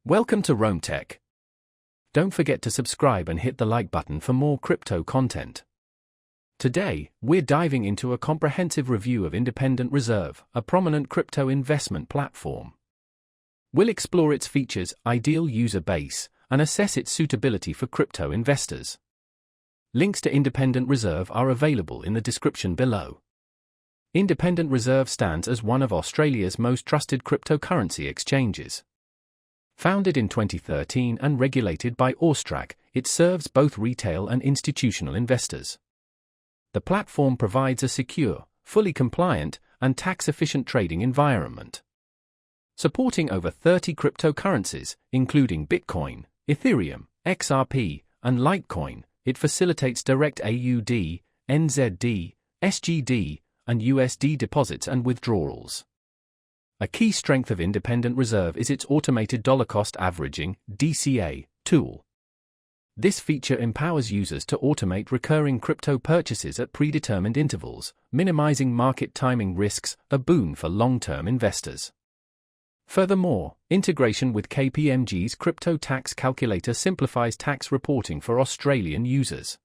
Welcome to Rome Tech. Don't forget to subscribe and hit the like button for more crypto content. Today, we're diving into a comprehensive review of Independent Reserve, a prominent crypto investment platform. We'll explore its features, ideal user base, and assess its suitability for crypto investors. Links to Independent Reserve are available in the description below. Independent Reserve stands as one of Australia's most trusted cryptocurrency exchanges. Founded in 2013 and regulated by AUSTRAC, it serves both retail and institutional investors. The platform provides a secure, fully compliant, and tax-efficient trading environment. Supporting over 30 cryptocurrencies, including Bitcoin, Ethereum, XRP, and Litecoin, it facilitates direct AUD, NZD, SGD, and USD deposits and withdrawals. A key strength of Independent Reserve is its automated dollar cost averaging (DCA) tool. This feature empowers users to automate recurring crypto purchases at predetermined intervals, minimizing market timing risks, a boon for long-term investors. Furthermore, integration with KPMG's crypto tax calculator simplifies tax reporting for Australian users.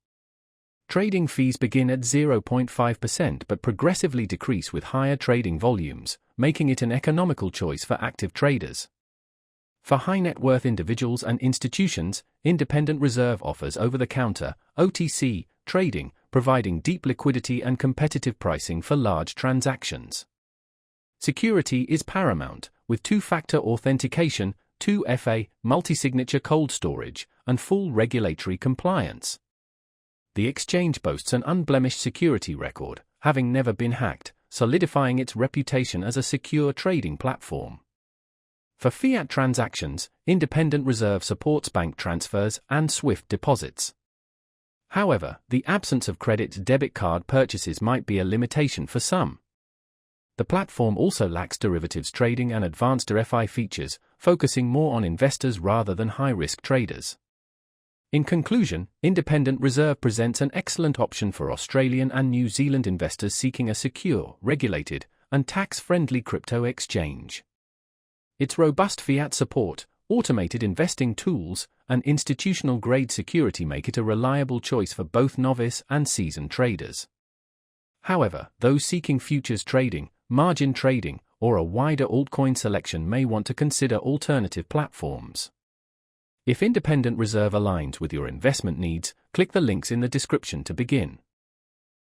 Trading fees begin at 0.5% but progressively decrease with higher trading volumes, making it an economical choice for active traders. For high-net-worth individuals and institutions, Independent Reserve offers over-the-counter (OTC) trading, providing deep liquidity and competitive pricing for large transactions. Security is paramount, with two-factor authentication, 2FA, multi-signature cold storage, and full regulatory compliance. The exchange boasts an unblemished security record, having never been hacked, solidifying its reputation as a secure trading platform. For fiat transactions, Independent Reserve supports bank transfers and SWIFT deposits. However, the absence of credit-debit card purchases might be a limitation for some. The platform also lacks derivatives trading and advanced DeFi features, focusing more on investors rather than high-risk traders. In conclusion, Independent Reserve presents an excellent option for Australian and New Zealand investors seeking a secure, regulated, and tax-friendly crypto exchange. Its robust fiat support, automated investing tools, and institutional-grade security make it a reliable choice for both novice and seasoned traders. However, those seeking futures trading, margin trading, or a wider altcoin selection may want to consider alternative platforms. If Independent Reserve aligns with your investment needs, click the links in the description to begin.